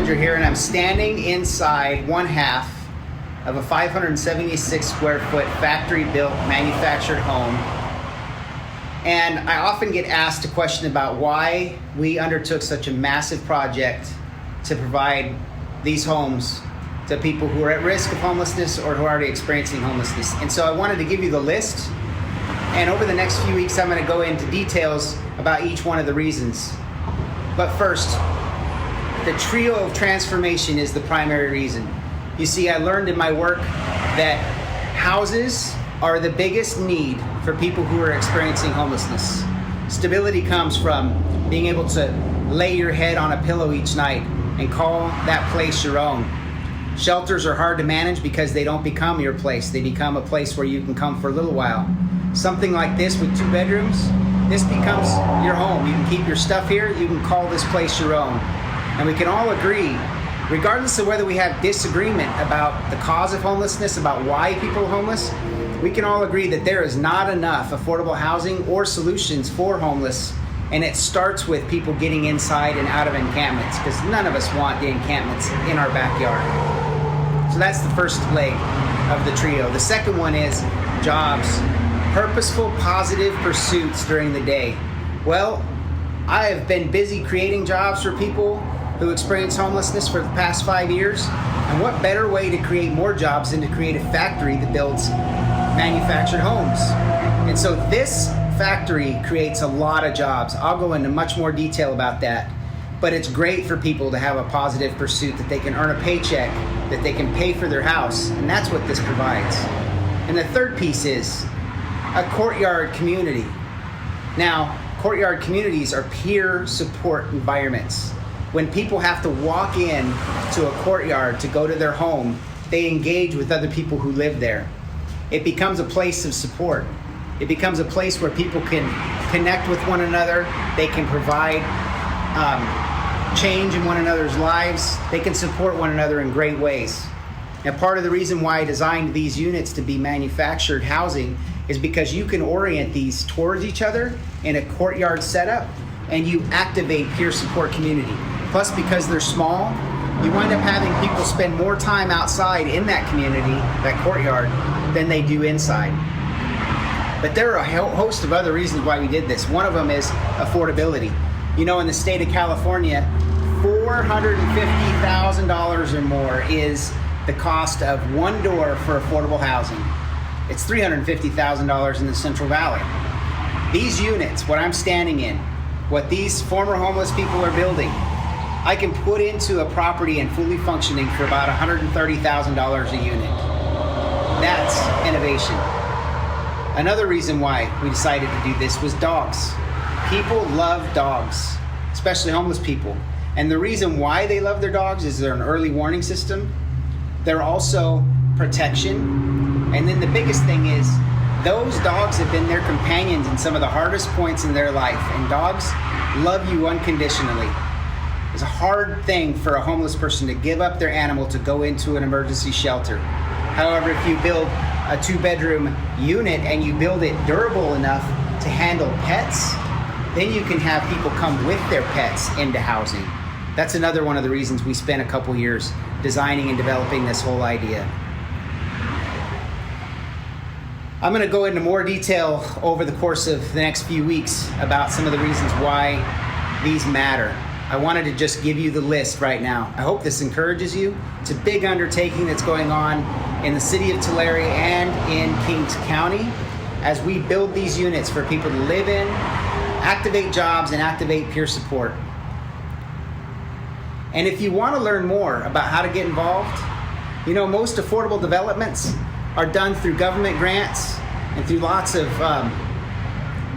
Challenger here, and I'm standing inside one half of a 576 square foot factory-built manufactured home. And I often get asked a question about why we undertook such a massive project to provide these homes to people who are at risk of homelessness or who are already experiencing homelessness. And so I wanted to give you the list. And over the next few weeks, I'm going to go into details about each one of the reasons. But first, the trio of transformation is the primary reason. You see, I learned in my work that houses are the biggest need for people who are experiencing homelessness. Stability comes from being able to lay your head on a pillow each night and call that place your own. Shelters are hard to manage because they don't become your place. They become a place where you can come for a little while. Something like this with 2 bedrooms, this becomes your home. You can keep your stuff here. You can call this place your own. And we can all agree, regardless of whether we have disagreement about the cause of homelessness, about why people are homeless, we can all agree that there is not enough affordable housing or solutions for homeless. And it starts with people getting inside and out of encampments, because none of us want the encampments in our backyard. So that's the first leg of the trio. The second one is jobs. Purposeful, positive pursuits during the day. Well, I have been busy creating jobs for people who experience homelessness for the past 5 years. And what better way to create more jobs than to create a factory that builds manufactured homes? And so this factory creates a lot of jobs. I'll go into much more detail about that. But it's great for people to have a positive pursuit, that they can earn a paycheck, that they can pay for their house. And that's what this provides. And the third piece is a courtyard community. Now, courtyard communities are peer support environments. When people have to walk in to a courtyard to go to their home, they engage with other people who live there. It becomes a place of support. It becomes a place where people can connect with one another. They can provide change in one another's lives. They can support one another in great ways. And part of the reason why I designed these units to be manufactured housing is because you can orient these towards each other in a courtyard setup, and you activate peer support community. Plus, because they're small, you wind up having people spend more time outside in that community, that courtyard, than they do inside. But there are a host of other reasons why we did this. One of them is affordability. You know, in the state of California, $450,000 or more is the cost of one door for affordable housing. It's $350,000 in the Central Valley. These units, what I'm standing in, what these former homeless people are building, I can put into a property and fully functioning for about $130,000 a unit. That's innovation. Another reason why we decided to do this was dogs. People love dogs, especially homeless people. And the reason why they love their dogs is they're an early warning system. They're also protection. And then the biggest thing is those dogs have been their companions in some of the hardest points in their life. And dogs love you unconditionally. It's a hard thing for a homeless person to give up their animal to go into an emergency shelter. However, if you build a 2-bedroom unit and you build it durable enough to handle pets, then you can have people come with their pets into housing. That's another one of the reasons we spent a couple years designing and developing this whole idea. I'm going to go into more detail over the course of the next few weeks about some of the reasons why these matter. I wanted to just give you the list right now. I hope this encourages you. It's a big undertaking that's going on in the city of Tulare and in Kings County as we build these units for people to live in, activate jobs, and activate peer support. And if you want to learn more about how to get involved, you know, most affordable developments are done through government grants and through lots of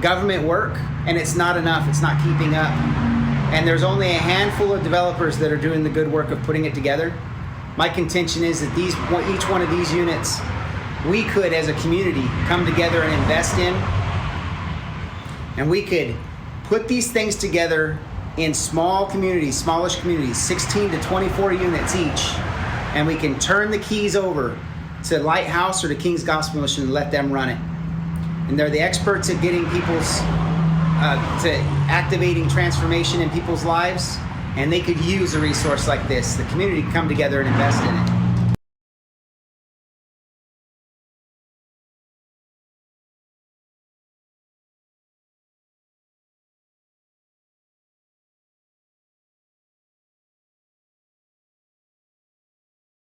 government work, and it's not enough. It's not keeping up. And there's only a handful of developers that are doing the good work of putting it together. My contention is that each one of these units, we could, as a community, come together and invest in, and we could put these things together in small communities, smallish communities, 16 to 24 units each, and we can turn the keys over to Lighthouse or to King's Gospel Mission and let them run it. And they're the experts at getting people's, to activating transformation in people's lives and they could use a resource like this. The community could come together and invest in it.